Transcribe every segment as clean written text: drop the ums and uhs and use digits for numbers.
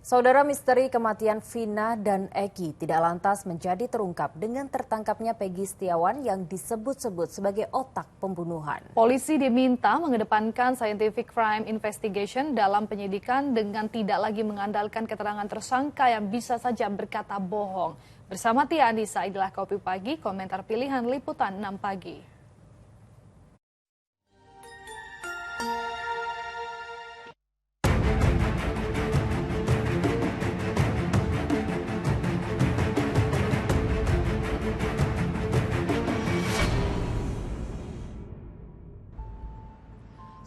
Saudara, misteri kematian Vina dan Eki tidak lantas menjadi terungkap dengan tertangkapnya Peggy Setiawan yang disebut-sebut sebagai otak pembunuhan. Polisi diminta mengedepankan scientific crime investigation dalam penyidikan dengan tidak lagi mengandalkan keterangan tersangka yang bisa saja berkata bohong. Bersama Tia Anissa, inilah Kopi Pagi, komentar pilihan liputan 6 pagi.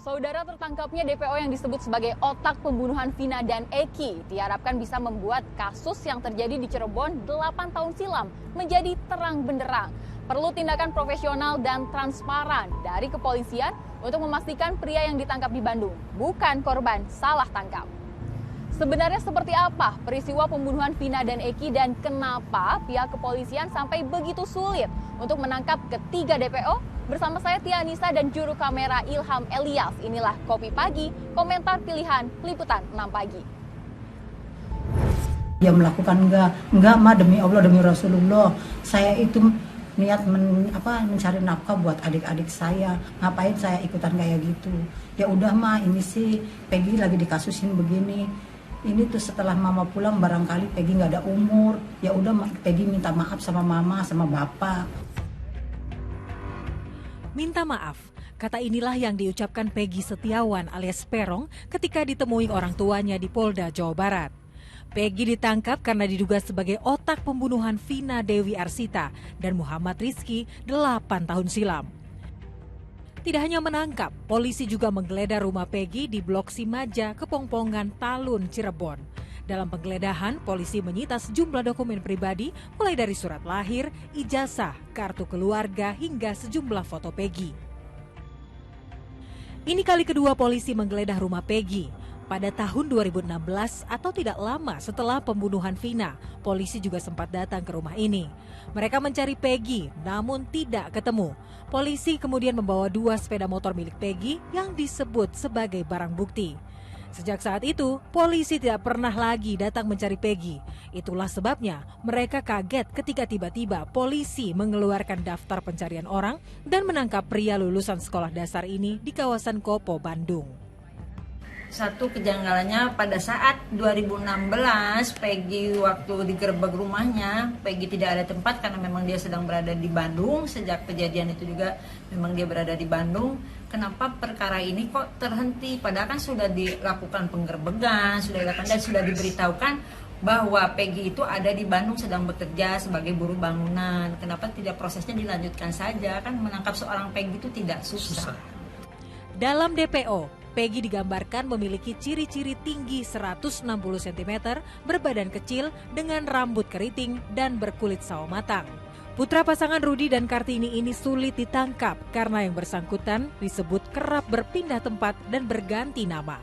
Saudara, tertangkapnya DPO yang disebut sebagai otak pembunuhan Vina dan Eki diharapkan bisa membuat kasus yang terjadi di Cirebon 8 tahun silam menjadi terang benderang. Perlu tindakan profesional dan transparan dari kepolisian untuk memastikan pria yang ditangkap di Bandung bukan korban salah tangkap. Sebenarnya seperti apa peristiwa pembunuhan Vina dan Eki dan kenapa pihak kepolisian sampai begitu sulit untuk menangkap ketiga DPO? Bersama saya Tia Anissa dan juru kamera Ilham Elias. Inilah Kopi Pagi, komentar pilihan liputan 6 pagi. Dia melakukan enggak ma, demi Allah, demi Rasulullah. Saya itu niat mencari nafkah buat adik-adik saya. Ngapain saya ikutan kayak gitu? Ya udah ma, ini sih Peggy lagi dikasusin begini. Ini tuh setelah mama pulang barangkali Peggy nggak ada umur. Ya udah Peggy minta maaf sama mama sama bapak. Minta maaf, kata inilah yang diucapkan Peggy Setiawan alias Peron ketika ditemui orang tuanya di Polda Jawa Barat. Peggy ditangkap karena diduga sebagai otak pembunuhan Vina Dewi Arsita dan Muhammad Rizky 8 tahun silam. Tidak hanya menangkap, polisi juga menggeledah rumah Peggy di Blok Simaja, Kepongpongan, Talun, Cirebon. Dalam penggeledahan, polisi menyita sejumlah dokumen pribadi mulai dari surat lahir, ijazah, kartu keluarga, hingga sejumlah foto Peggy. Ini kali kedua polisi menggeledah rumah Peggy. Pada tahun 2016 atau tidak lama setelah pembunuhan Vina, polisi juga sempat datang ke rumah ini. Mereka mencari Peggy, namun tidak ketemu. Polisi kemudian membawa 2 sepeda motor milik Peggy yang disebut sebagai barang bukti. Sejak saat itu, polisi tidak pernah lagi datang mencari Peggy. Itulah sebabnya mereka kaget ketika tiba-tiba polisi mengeluarkan daftar pencarian orang dan menangkap pria lulusan sekolah dasar ini di kawasan Kopo, Bandung. Satu kejanggalannya pada saat 2016 Peggy waktu digerebek rumahnya, Peggy tidak ada tempat karena memang dia sedang berada di Bandung. Sejak kejadian itu juga memang dia berada di Bandung. Kenapa perkara ini kok terhenti? Padahal kan sudah dilakukan penggerbekan, sudah dilakukan dan sudah diberitahukan bahwa Peggy itu ada di Bandung sedang bekerja sebagai buruh bangunan. Kenapa tidak prosesnya dilanjutkan saja? Kan menangkap seorang Peggy itu tidak susah. Dalam DPO, Peggy digambarkan memiliki ciri-ciri tinggi 160 cm, berbadan kecil dengan rambut keriting dan berkulit sawo matang. Putra pasangan Rudi dan Kartini ini sulit ditangkap karena yang bersangkutan disebut kerap berpindah tempat dan berganti nama.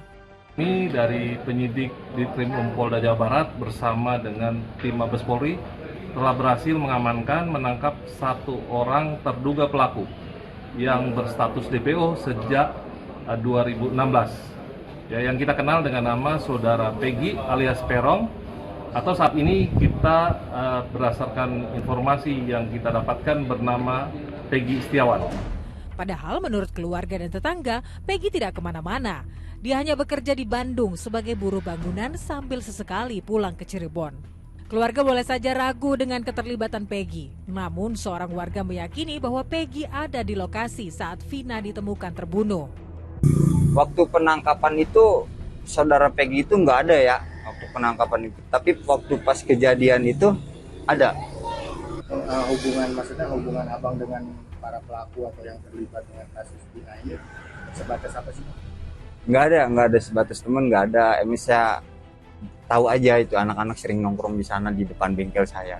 Ini dari penyidik di Krimum Polda Jawa Barat bersama dengan tim Mabes Polri telah berhasil menangkap 1 orang terduga pelaku yang berstatus DPO sejak 2016. Ya, yang kita kenal dengan nama saudara Peggy alias Peron, atau saat ini kita berdasarkan informasi yang kita dapatkan bernama Peggy Setiawan. Padahal menurut keluarga dan tetangga, Peggy tidak kemana-mana. Dia hanya bekerja di Bandung sebagai buruh bangunan sambil sesekali pulang ke Cirebon. Keluarga boleh saja ragu dengan keterlibatan Peggy. Namun seorang warga meyakini bahwa Peggy ada di lokasi saat Vina ditemukan terbunuh. Waktu penangkapan itu saudara Peggy itu nggak ada ya waktu penangkapan itu, tapi waktu pas kejadian itu ada. Maksudnya hubungan abang dengan para pelaku atau yang terlibat dengan kasus Vina ini sebatas apa sih? Nggak ada sebatas teman, nggak ada. Saya tahu aja itu anak-anak sering nongkrong di sana di depan bengkel saya.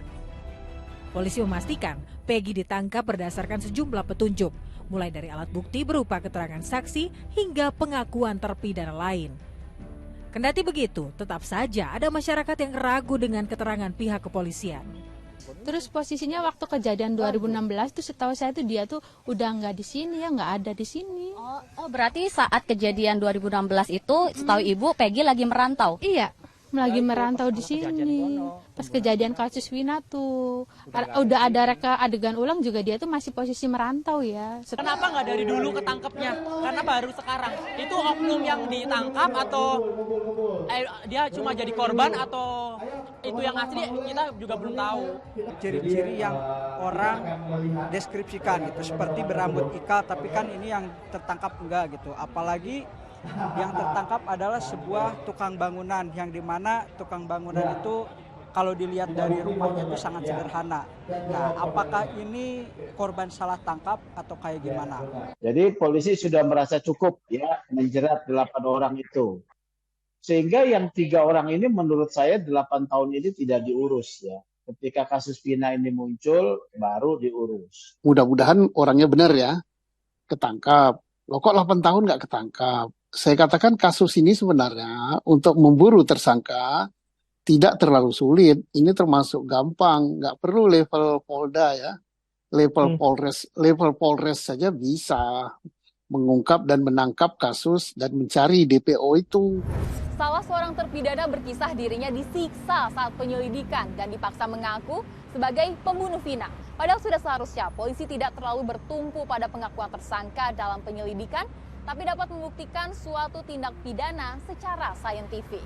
Polisi memastikan Peggy ditangkap berdasarkan sejumlah petunjuk, mulai dari alat bukti berupa keterangan saksi hingga pengakuan terpidana lain. Kendati begitu, tetap saja ada masyarakat yang ragu dengan keterangan pihak kepolisian. Terus posisinya waktu kejadian 2016 itu setahu saya itu dia tuh udah nggak di sini ya, nggak ada di sini. Oh berarti saat kejadian 2016 itu setahu ibu Peggy lagi merantau? Iya. lagi merantau di sini. Pas kejadian kasus Vina tuh udah ada reka adegan ulang juga dia tuh masih posisi merantau ya. Kenapa nggak dari dulu ketangkepnya? Karena baru sekarang. Itu oknum yang ditangkap atau dia cuma jadi korban atau itu yang asli kita juga belum tahu. Ciri-ciri yang orang deskripsikan gitu, seperti berambut ikal, tapi kan ini yang tertangkap enggak gitu. Apalagi yang tertangkap adalah sebuah tukang bangunan yang dimana tukang bangunan itu kalau dilihat dari rumahnya itu sangat sederhana. Nah, apakah ini korban salah tangkap atau kayak gimana? Jadi polisi sudah merasa cukup ya menjerat 8 orang itu. Sehingga yang 3 orang ini menurut saya 8 tahun ini tidak diurus ya. Ketika kasus Vina ini muncul baru diurus. Mudah-mudahan orangnya benar ya, ketangkap. Loh kok 8 tahun nggak ketangkap? Saya katakan kasus ini sebenarnya untuk memburu tersangka tidak terlalu sulit. Ini termasuk gampang, nggak perlu level Polda ya. Level Polres saja bisa mengungkap dan menangkap kasus dan mencari DPO itu. Salah seorang terpidana berkisah dirinya disiksa saat penyelidikan dan dipaksa mengaku sebagai pembunuh Vina. Padahal sudah seharusnya polisi tidak terlalu bertumpu pada pengakuan tersangka dalam penyelidikan, tapi dapat membuktikan suatu tindak pidana secara saintifik.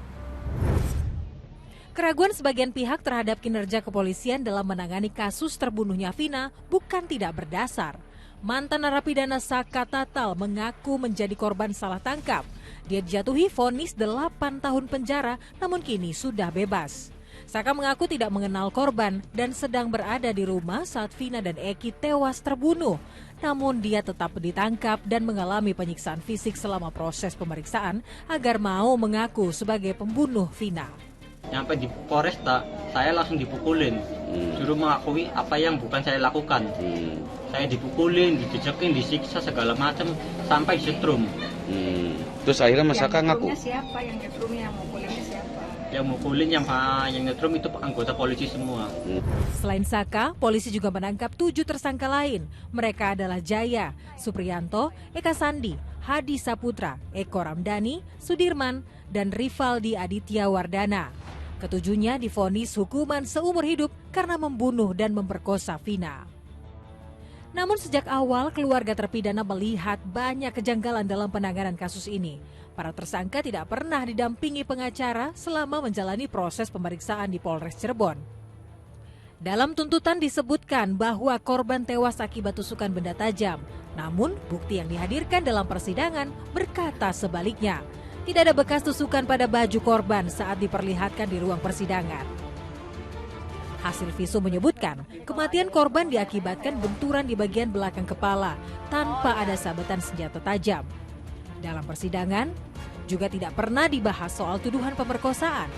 Keraguan sebagian pihak terhadap kinerja kepolisian dalam menangani kasus terbunuhnya Vina bukan tidak berdasar. Mantan narapidana Saka Tatal mengaku menjadi korban salah tangkap. Dia dijatuhi vonis 8 tahun penjara, namun kini sudah bebas. Saka mengaku tidak mengenal korban dan sedang berada di rumah saat Vina dan Eki tewas terbunuh. Namun dia tetap ditangkap dan mengalami penyiksaan fisik selama proses pemeriksaan agar mau mengaku sebagai pembunuh Vina. Nyampe di Polres saya langsung dipukulin, suruh mengakui apa yang bukan saya lakukan. Saya dipukulin, dijejekin, disiksa segala macam sampai disetrum. Terus akhirnya Mas Saka ngaku. Siapa yang nyetrumnya, yang mukulinnya siapa? Yang mukulin, yang nyetrum itu anggota polisi semua. Selain Saka, polisi juga menangkap 7 tersangka lain. Mereka adalah Jaya, Supriyanto, Eka Sandi, Hadi Saputra, Eko Ramdhani, Sudirman, dan Rivaldi Aditya Wardana. Ketujuhnya divonis hukuman seumur hidup karena membunuh dan memperkosa Vina. Namun sejak awal keluarga terpidana melihat banyak kejanggalan dalam penanganan kasus ini. Para tersangka tidak pernah didampingi pengacara selama menjalani proses pemeriksaan di Polres Cirebon. Dalam tuntutan disebutkan bahwa korban tewas akibat tusukan benda tajam. Namun bukti yang dihadirkan dalam persidangan berkata sebaliknya. Tidak ada bekas tusukan pada baju korban saat diperlihatkan di ruang persidangan. Hasil visum menyebutkan kematian korban diakibatkan benturan di bagian belakang kepala tanpa ada sabetan senjata tajam. Dalam persidangan juga tidak pernah dibahas soal tuduhan pemerkosaan.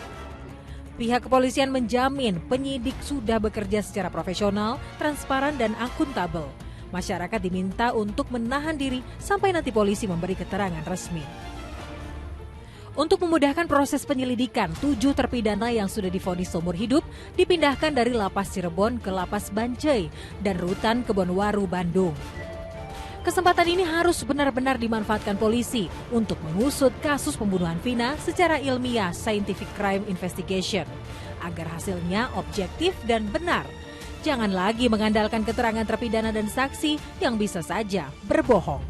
Pihak kepolisian menjamin penyidik sudah bekerja secara profesional, transparan, dan akuntabel. Masyarakat diminta untuk menahan diri sampai nanti polisi memberi keterangan resmi. Untuk memudahkan proses penyelidikan, 7 terpidana yang sudah divonis seumur hidup dipindahkan dari Lapas Cirebon ke Lapas Bancai dan Rutan Kebonwaru, Bandung. Kesempatan ini harus benar-benar dimanfaatkan polisi untuk mengusut kasus pembunuhan Vina secara ilmiah scientific crime investigation agar hasilnya objektif dan benar. Jangan lagi mengandalkan keterangan terpidana dan saksi yang bisa saja berbohong.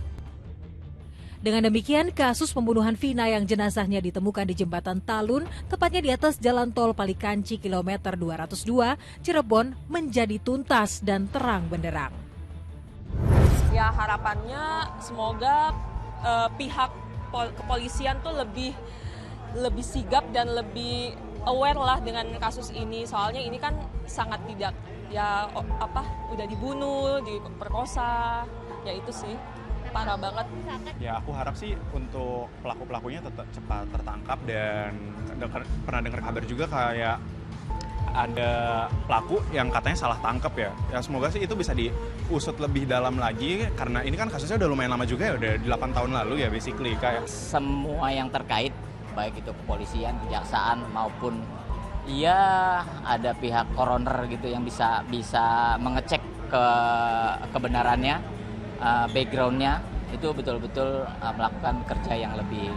Dengan demikian, kasus pembunuhan Vina yang jenazahnya ditemukan di Jembatan Talun, tepatnya di atas Jalan Tol Palikanci kilometer 202, Cirebon, menjadi tuntas dan terang benderang. Ya harapannya semoga pihak kepolisian tuh lebih sigap dan lebih aware lah dengan kasus ini. Soalnya ini kan sangat tidak udah dibunuh, diperkosa, ya itu sih parah banget. Ya aku harap sih untuk pelaku-pelakunya tetap cepat tertangkap dan pernah dengar kabar juga kayak ada pelaku yang katanya salah tangkap ya. Ya semoga sih itu bisa diusut lebih dalam lagi karena ini kan kasusnya udah lumayan lama juga ya, udah 8 tahun lalu ya basically kayak. Semua yang terkait baik itu kepolisian, kejaksaan maupun ada pihak koroner gitu yang bisa mengecek kebenarannya, backgroundnya itu betul-betul melakukan kerja yang lebih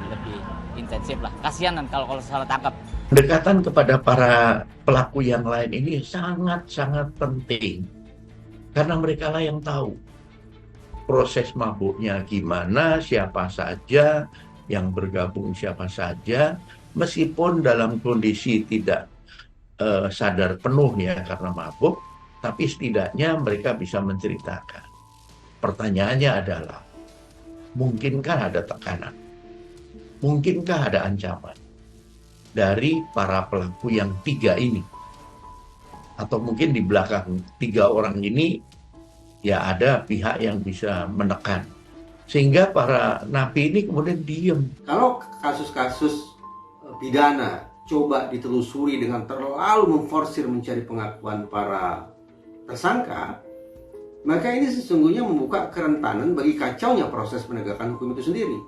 intensif lah. Kasihan kan kalau salah tangkap. Pendekatan kepada para pelaku yang lain ini sangat-sangat penting. Karena mereka lah yang tahu proses mabuknya gimana, siapa saja yang bergabung, siapa saja, meskipun dalam kondisi tidak sadar penuh ya karena mabuk, tapi setidaknya mereka bisa menceritakan. Pertanyaannya adalah, mungkinkah ada tekanan? Mungkinkah ada ancaman dari para pelaku yang 3 ini? Atau mungkin di belakang 3 orang ini ya ada pihak yang bisa menekan. Sehingga para napi ini kemudian diem. Kalau kasus-kasus pidana coba ditelusuri dengan terlalu memforsir mencari pengakuan para tersangka, maka ini sesungguhnya membuka kerentanan bagi kacaunya proses penegakan hukum itu sendiri.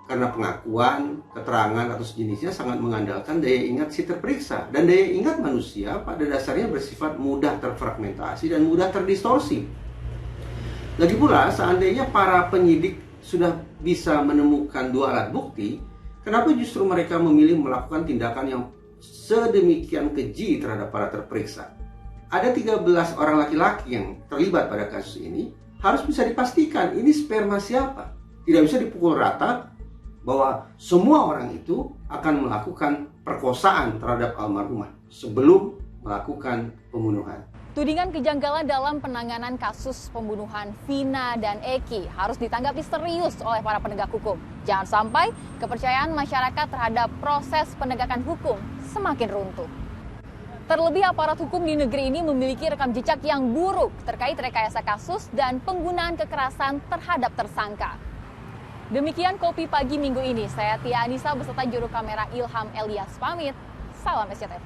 Karena pengakuan, keterangan, atau sejenisnya sangat mengandalkan daya ingat si terperiksa. Dan daya ingat manusia pada dasarnya bersifat mudah terfragmentasi dan mudah terdistorsi. Lagi pula, seandainya para penyidik sudah bisa menemukan 2 alat bukti, kenapa justru mereka memilih melakukan tindakan yang sedemikian keji terhadap para terperiksa? Ada 13 orang laki-laki yang terlibat pada kasus ini, harus bisa dipastikan ini sperma siapa. Tidak bisa dipukul rata bahwa semua orang itu akan melakukan perkosaan terhadap almarhumah sebelum melakukan pembunuhan. Tudingan kejanggalan dalam penanganan kasus pembunuhan Vina dan Eki harus ditanggapi serius oleh para penegak hukum. Jangan sampai kepercayaan masyarakat terhadap proses penegakan hukum semakin runtuh. Terlebih aparat hukum di negeri ini memiliki rekam jejak yang buruk terkait rekayasa kasus dan penggunaan kekerasan terhadap tersangka. Demikian Kopi Pagi minggu ini. Saya Tia Anissa beserta juru kamera Ilham Elias pamit. Salam SCTV.